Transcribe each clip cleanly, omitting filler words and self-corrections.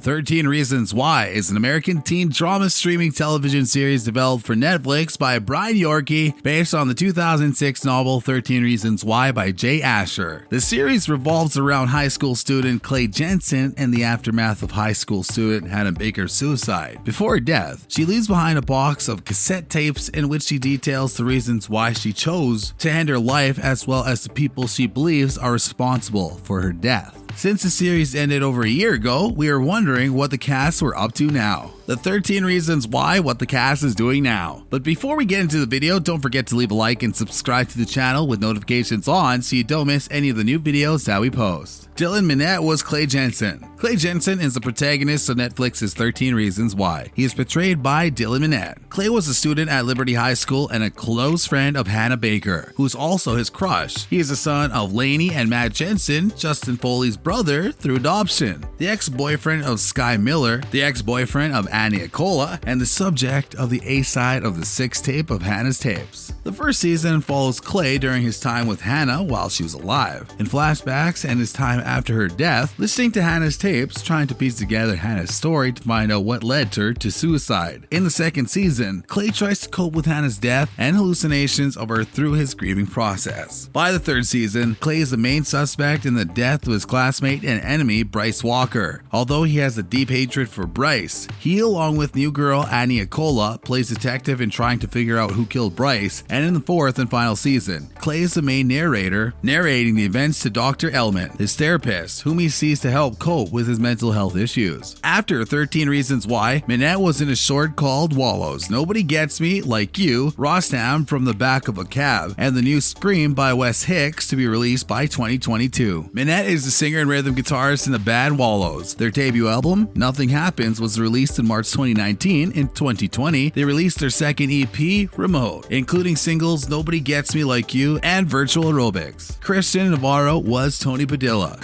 13 Reasons Why is an American teen drama streaming television series developed for Netflix by Brian Yorkie based on the 2006 novel 13 Reasons Why by Jay Asher. The series revolves around high school student Clay Jensen and the aftermath of high school student Hannah Baker's suicide. Before her death, she leaves behind a box of cassette tapes in which she details the reasons why she chose to end her life as well as the people she believes are responsible for her death. Since the series ended over a year ago, we are wondering what the cast were up to now. The 13 Reasons Why, what the cast is doing now. But before we get into the video, don't forget to leave a like and subscribe to the channel with notifications on so you don't miss any of the new videos that we post. Dylan Minnette was Clay Jensen. Clay Jensen is the protagonist of Netflix's 13 Reasons Why. He is portrayed by Dylan Minnette. Clay was a student at Liberty High School and a close friend of Hannah Baker, who's also his crush. He is the son of Lainey and Matt Jensen, Justin Foley's brother through adoption, the ex-boyfriend of Sky Miller, the ex-boyfriend of Annie Acola, and the subject of the A-side of the 6th tape of Hannah's tapes. The first season follows Clay during his time with Hannah while she was alive, in flashbacks and his time after her death, listening to Hannah's tapes, trying to piece together Hannah's story to find out what led her to suicide. In the second season, Clay tries to cope with Hannah's death and hallucinations of her through his grieving process. By the third season, Clay is the main suspect in the death of his classmate and enemy Bryce Walker. Although he has a deep hatred for Bryce, he, along with new girl Annie Acola, plays detective in trying to figure out who killed Bryce, and in the fourth and final season, Clay is the main narrator, narrating the events to Dr. Elman, his therapist, whom he sees to help cope with his mental health issues. After 13 Reasons Why, Minnette was in a short called Wallows, Nobody Gets Me Like You, Rostam from the Back of a Cab, and the new Scream by Wes Hicks to be released by 2022. Minnette is the singer and rhythm guitarist in the band Wallows. Their debut album, Nothing Happens, was released in March 2019. In 2020, they released their second EP, Remote, including singles Nobody Gets Me Like You and Virtual Aerobics. Christian Navarro was Tony Padilla.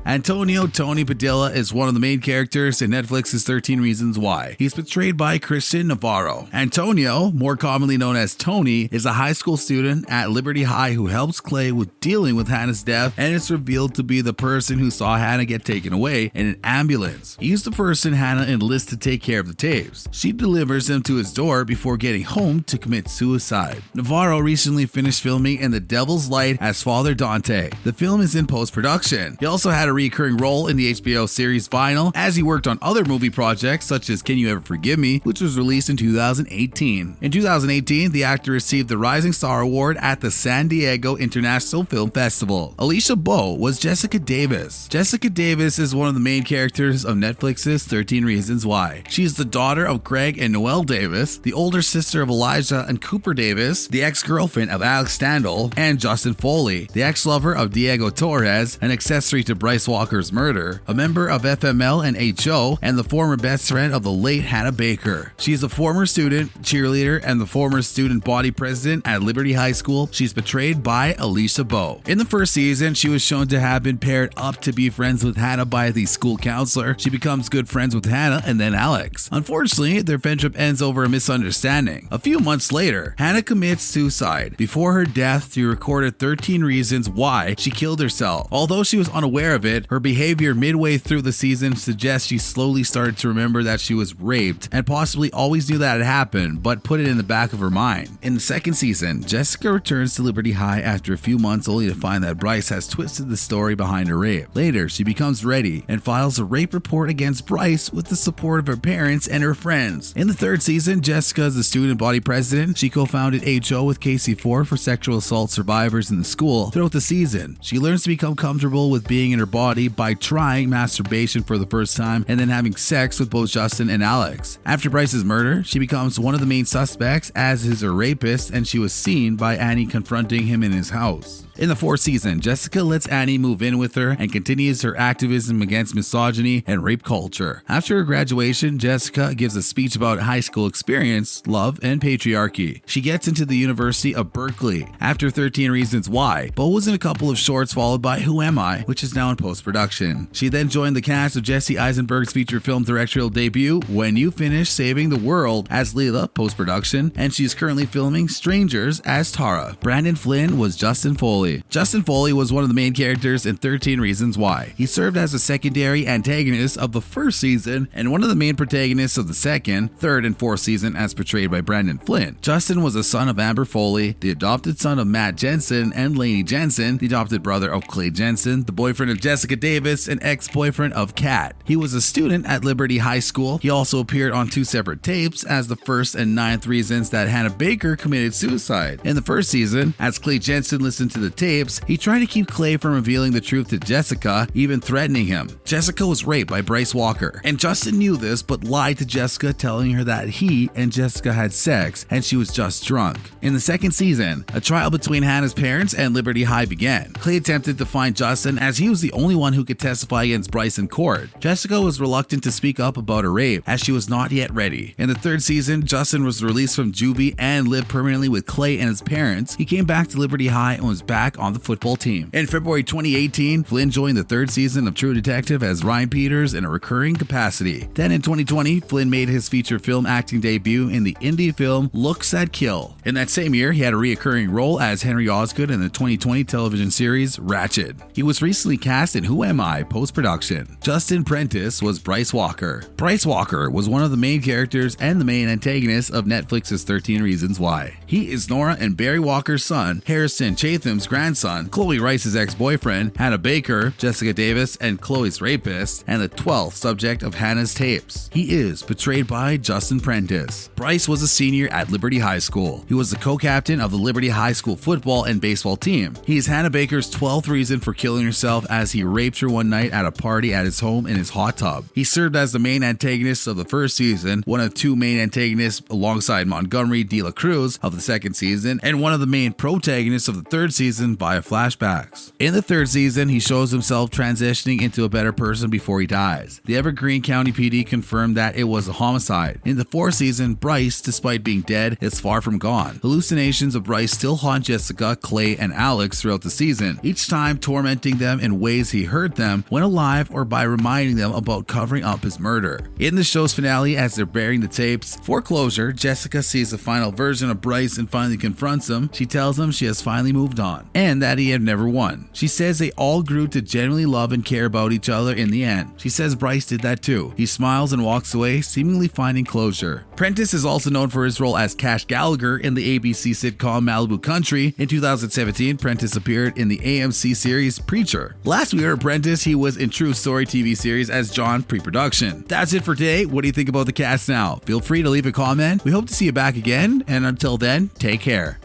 Antonio Tony Padilla is one of the main characters in Netflix's 13 Reasons Why. He's portrayed by Christian Navarro. Antonio, more commonly known as Tony, is a high school student at Liberty High who helps Clay with dealing with Hannah's death, and is revealed to be the person who saw Hannah get taken away in an ambulance. He's the person Hannah enlists to take care of the tapes. She delivers them to his door before getting home to commit suicide. Navarro recently finished filming in The Devil's Light as Father Dante. The film is in post-production. He also had a recurring role in the HBO series Vinyl, as he worked on other movie projects such as Can You Ever Forgive Me, which was released in 2018. In 2018, the actor received the Rising Star Award at the San Diego International Film Festival. Alicia Bowe was Jessica Davis. Jessica Davis is one of the main characters of Netflix's 13 Reasons Why. She is the daughter of Craig and Noelle Davis, the older sister of Elijah and Cooper Davis, the ex-girlfriend of Alex Standall, and Justin Foley, the ex-lover of Diego Torres, an accessory to Bryce Walker's murder, a member of FML and HO, and the former best friend of the late Hannah Baker. She is a former student, cheerleader, and the former student body president at Liberty High School. She's portrayed by Alicia Bowe. In the first season, she was shown to have been paired up to be friends with Hannah by the school counselor. She becomes good friends with Hannah and then Alex. Unfortunately, their friendship ends over a misunderstanding. A few months later, Hannah commits suicide. Before her death, she recorded 13 reasons why she killed herself. Although she was unaware of it, her behavior midway through the season suggests she slowly started to remember that she was raped and possibly always knew that it happened, but put it in the back of her mind. In the second season, Jessica returns to Liberty High after a few months only to find that Bryce has twisted the story behind her rape. Later, she becomes ready and files a rape report against Bryce with the support of her parents and her friends. In the third season, Jessica is the student body president. She co-founded HO with Casey Ford for sexual assault survivors in the school. Throughout the season, she learns to become comfortable with being in her body by trying masturbation for the first time and then having sex with both Justin and Alex. After Bryce's murder, she becomes one of the main suspects as is her rapist, and she was seen by Annie confronting him in his house. In the fourth season, Jessica lets Annie move in with her and continues her activism against misogyny and rape culture. her. After her graduation, Jessica gives a speech about high school experience, love, and patriarchy. She gets into the University of Berkeley. After 13 Reasons Why, Bo was in a couple of shorts followed by Who Am I?, which is now in post-production. She then joined the cast of Jesse Eisenberg's feature film directorial debut, When You Finish Saving the World, as Leela, post-production, and she's currently filming Strangers as Tara. Brandon Flynn was Justin Foley. Justin Foley was one of the main characters in 13 Reasons Why. He served as a secondary antagonist of the first season and one of the main protagonists of the second, third, and fourth season as portrayed by Brandon Flynn. Justin was the son of Amber Foley, the adopted son of Matt Jensen and Lainey Jensen, the adopted brother of Clay Jensen, the boyfriend of Jessica Davis, and ex-boyfriend of Kat. He was a student at Liberty High School. He also appeared on 2 separate tapes as the first and 9th reasons that Hannah Baker committed suicide. In the first season, as Clay Jensen listened to the tapes, he tried to keep Clay from revealing the truth to Jessica, even threatening him. Jessica was raped by Bryce Walker, and Justin knew this but lied to Jessica, telling her that he and Jessica had sex and she was just drunk. In the second season, a trial between Hannah's parents and Liberty High began. Clay attempted to find Justin as he was the only one who could testify against Bryce in court. Jessica was reluctant to speak up about her rape as she was not yet ready. In the third season, Justin was released from juvie and lived permanently with Clay and his parents. He came back to Liberty High and was back on the football team. In February 2018, Flynn joined the third season of True Detective as Ryan Peters in a recurring capacity. Then in 2020, Flynn made his feature film acting debut in the indie film Looks That Kill. In that same year, he had a recurring role as Henry Osgood in the 2020 television series Ratched. He was recently cast in Who Am I? Post-production. Justin Prentice was Bryce Walker. Bryce Walker was one of the main characters and the main antagonist of Netflix's 13 Reasons Why. He is Nora and Barry Walker's son, Harrison Chatham's grandson, Chloe Rice's ex-boyfriend, Hannah Baker, Jessica Davis, and Chloe's rapist, and the 12th subject of Hannah's tapes. He is portrayed by Justin Prentice. Bryce was a senior at Liberty High School. He was the co-captain of the Liberty High School football and baseball team. He is Hannah Baker's 12th reason for killing herself as he raped her one night at a party at his home in his hot tub. He served as the main antagonist of the first season, one of 2 main antagonists alongside Montgomery De La Cruz of the second season, and one of the main protagonists of the third season via flashbacks. In the third season, he shows himself transitioning into a better person before he dies. The Evergreen County PD confirmed that it was a homicide. In the fourth season, Bryce, despite being dead, is far from gone. Hallucinations of Bryce still haunt Jessica, Clay, and Alex throughout the season, each time tormenting them in ways he hurt them when alive or by reminding them about covering up his murder. In the show's finale, as they're burying the tapes, for closure, Jessica sees the final version of Bryce and finally confronts him. She tells him she has finally moved on and that he had never won. She says they all grew to genuinely love and care about each other in the end. She says Bryce did that too. He smiles and walks away, seemingly finding closure. Prentice is also known for his role as Cash Gallagher in the ABC sitcom Malibu Country. In 2017, Prentice appeared in the AMC series Preacher. Last we heard Prentice, he was in True Story TV series as John pre-production. That's it for today. What do you think about the cast now? Feel free to leave a comment. We hope to see you back again, and until then, take care.